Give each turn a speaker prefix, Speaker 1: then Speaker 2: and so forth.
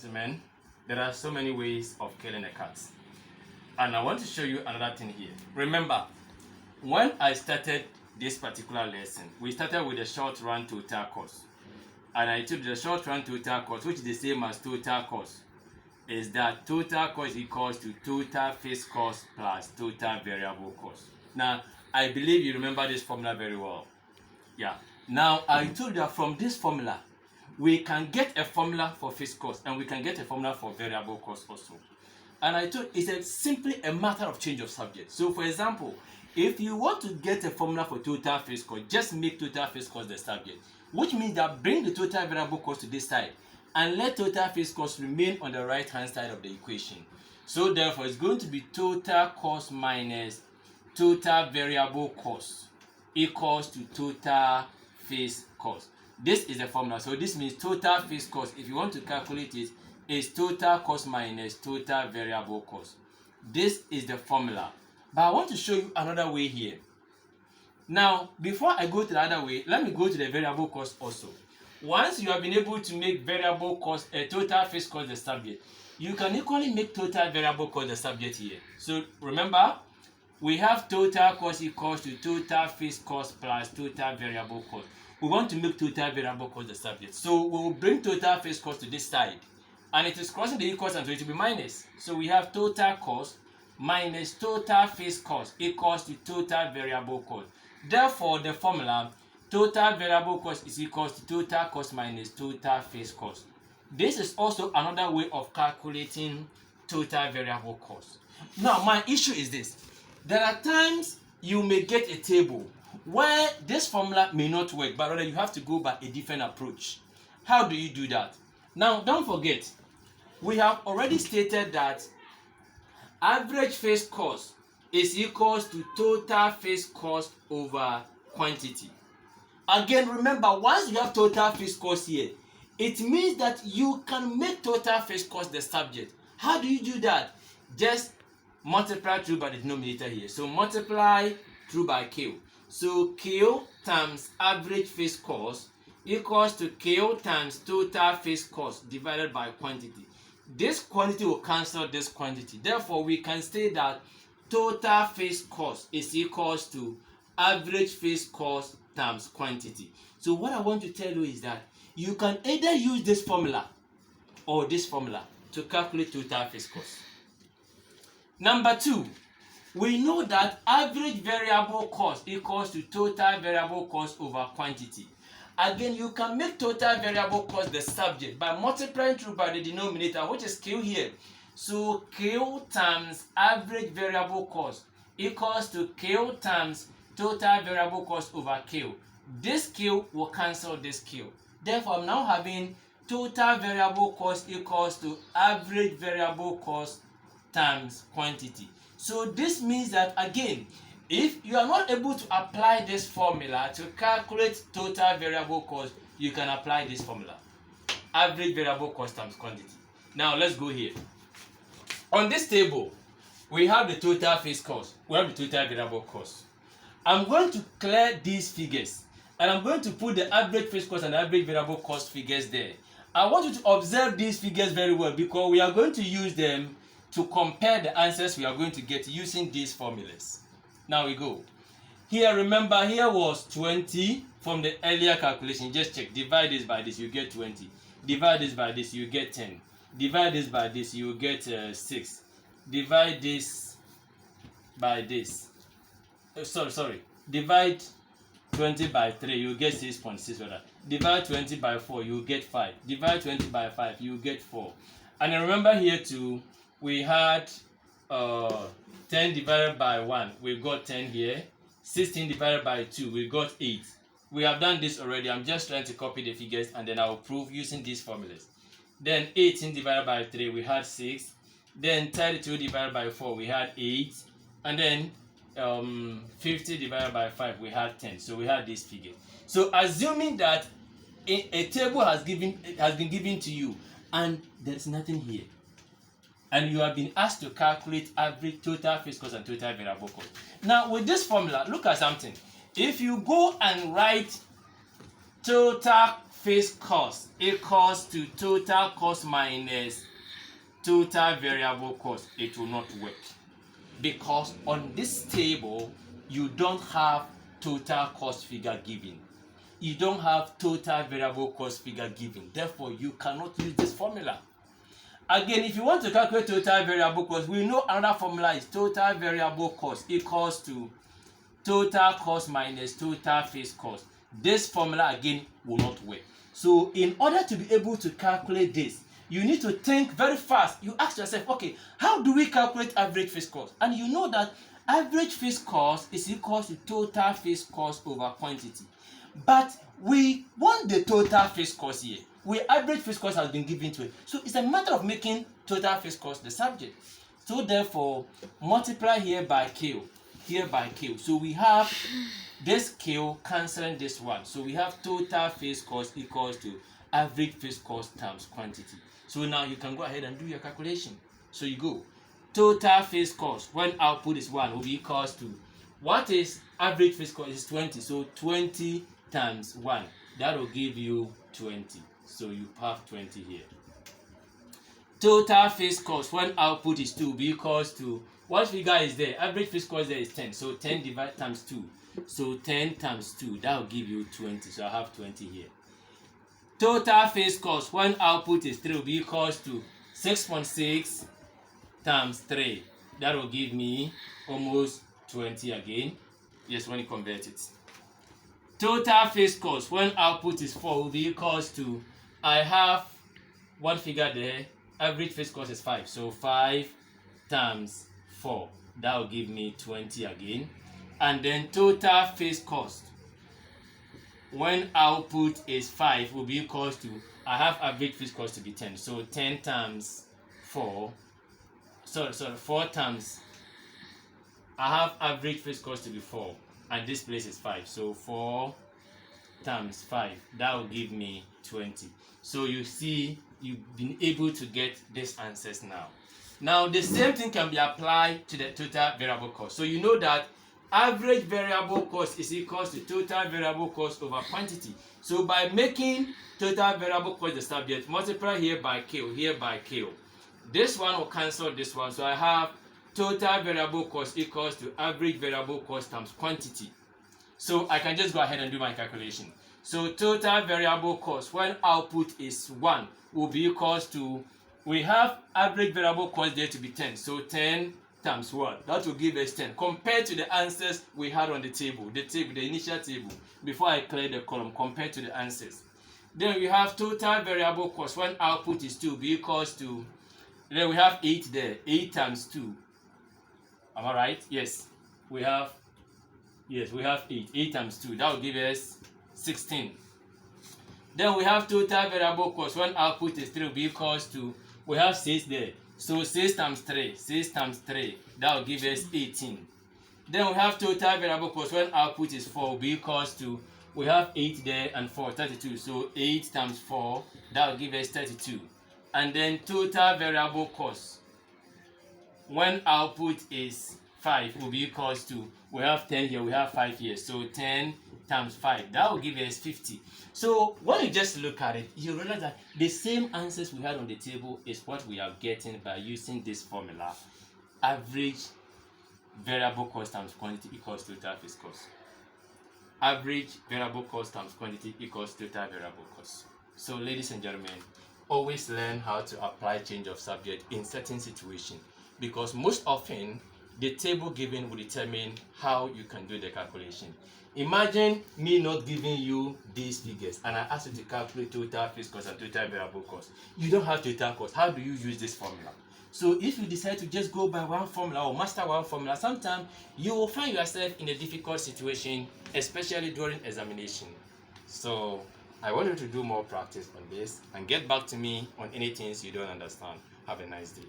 Speaker 1: gentlemen, there are so many ways of killing a cat. And I want to show you another thing here. Remember, when I started this particular lesson, we started with the short run total cost. And I took the short run total cost, which is the same as total cost, is that total cost equals to total fixed cost plus total variable cost. Now, I believe you remember this formula very well. Yeah. Now, I told you that from this formula, we can get a formula for fixed cost and we can get a formula for variable cost also. And I told it's simply a matter of change of subject. So, for example, if you want to get a formula for total fixed cost, just make total fixed cost the subject, which means that bring the total variable cost to this side and let total fixed cost remain on the right hand side of the equation. So, therefore, it's going to be total cost minus total variable cost equals to total fixed cost. This is the formula. So this means total fixed cost, if you want to calculate it, is total cost minus total variable cost. This is the formula. But I want to show you another way here. Now, before I go to the other way, let me go to the variable cost also. Once you have been able to make variable cost a total fixed cost the subject, you can equally make total variable cost the subject here. So remember, we have total cost equals to total fixed cost plus total variable cost. We want to make total variable cost the subject. So we will bring total fixed cost to this side. And it is crossing the equal sign, so it will be minus. So we have total cost minus total fixed cost equals to total variable cost. Therefore, the formula total variable cost is equals to total cost minus total fixed cost. This is also another way of calculating total variable cost. Now, my issue is this. There are times you may get a table where this formula may not work, but rather you have to go by a different approach. How do you do that? Now, don't forget, we have already stated that average fixed cost is equals to total fixed cost over quantity. Again, remember, once you have total fixed cost here, it means that you can make total fixed cost the subject. How do you do that? Just multiply through by the denominator here. So multiply through by Q. So Q times average fixed cost equals to Q times total fixed cost divided by quantity. This quantity will cancel this quantity. Therefore, we can say that total fixed cost is equals to average fixed cost times quantity. So what I want to tell you is that you can either use this formula or this formula to calculate total fixed cost. Number two, we know that average variable cost equals to total variable cost over quantity. Again, you can make total variable cost the subject by multiplying through by the denominator, which is Q here. So Q times average variable cost equals to Q times total variable cost over Q. This Q will cancel this Q. Therefore, I'm now having total variable cost equals to average variable cost times quantity. So this means that, again, if you are not able to apply this formula to calculate total variable cost, you can apply this formula. Average variable cost times quantity. Now let's go here. On this table, we have the total fixed cost. We have the total variable cost. I'm going to clear these figures and I'm going to put the average fixed cost and average variable cost figures there. I want you to observe these figures very well because we are going to use them to compare the answers we are going to get using these formulas. Now we go. Here, remember, here was 20 from the earlier calculation. Just check. Divide this by this, you get 20. Divide this by this, you get 10. Divide this by this, you get 6. Divide this by this. Sorry. Divide 20 by 3, you get 6.6. Divide 20 by 4, you get 5. Divide 20 by 5, you get 4. And remember here too, we had 10 divided by 1, we got 10 here. 16 divided by 2, we got 8. We have done this already. I'm just trying to copy the figures and then I'll prove using these formulas. Then 18 divided by 3, we had 6. Then 32 divided by 4, we had 8. And then 50 divided by 5, we had 10. So we had this figure. So assuming that a table has been given to you and there's nothing here, and you have been asked to calculate average total fixed cost and total variable cost. Now, with this formula, look at something. If you go and write total fixed cost equals to total cost minus total variable cost, it will not work. Because on this table, you don't have total cost figure given. You don't have total variable cost figure given. Therefore, you cannot use this formula. Again, if you want to calculate total variable cost, we know another formula is total variable cost equals to total cost minus total fixed cost. This formula again will not work. So in order to be able to calculate this, you need to think very fast. You ask yourself, okay, how do we calculate average fixed cost? And you know that average fixed cost is equal to total fixed cost over quantity. But we want the total fixed cost here. Average fixed cost has been given to it. So it's a matter of making total fixed cost the subject. So therefore, multiply here by Q, here by Q. So we have this Q cancelling this one. So we have total fixed cost equals to average fixed cost times quantity. So now you can go ahead and do your calculation. So you go, total fixed cost when output is 1 will be equals to, what is average fixed cost is 20. So 20 times 1, that will give you 20. So you have 20 here. Total fixed cost when output is 2 will be equals to, what figure is there? Average fixed cost there is 10. So 10 divided times 2. So 10 times 2, that will give you 20. So I have 20 here. Total fixed cost when output is 3 will be equals to 6.6 times 3. That will give me almost 20 again. Yes, when you convert it. Total fixed cost when output is 4 will be equals to, I have one figure there, average fixed cost is 5. So 5 times 4, that will give me 20 again. And then total fixed cost when output is 5 will be equals to, I have average fixed cost to be 10. So 10 times 4, 4 times, I have average fixed cost to be 4. And this place is 5. So 4 times 5, that will give me 20. So you see, you've been able to get these answers now. Now the same thing can be applied to the total variable cost. So you know that average variable cost is equal to total variable cost over quantity. So by making total variable cost the subject, multiply here by Q, here by Q. This one will cancel this one. So I have total variable cost equals to average variable cost times quantity. So I can just go ahead and do my calculation. So total variable cost when output is 1 will be equals to, we have average variable cost there to be 10. So 10 times 1, that will give us 10. Compared to the answers we had on the table, the initial table, before I clear the column, compared to the answers. Then we have total variable cost when output is 2 will be equals to, then we have 8 there, 8 times 2. Am I right? Yes. We have 8. 8 times 2. That will give us 16. Then we have total variable cost when output is 3 will be equals to, we have 6 there. So 6 times 3. 6 times 3. That will give us 18. Then we have total variable cost when output is 4 will be equals to, we have 8 there and 4, 32. So 8 times 4, that will give us 32. And then total variable cost when output is 5 will be equals to, we have 10 here, we have 5 here. So 10 times 5, that will give us 50. So when you just look at it, you realize that the same answers we had on the table is what we are getting by using this formula. Average variable cost times quantity equals total fixed cost. Average variable cost times quantity equals total variable cost. So ladies and gentlemen, always learn how to apply change of subject in certain situations, because most often the table given will determine how you can do the calculation. Imagine me not giving you these figures and I ask you to calculate total fixed cost and total variable cost. You don't have total cost. How do you use this formula? So if you decide to just go by one formula or master one formula, sometimes you will find yourself in a difficult situation, especially during examination. So I want you to do more practice on this and get back to me on any things you don't understand. Have a nice day.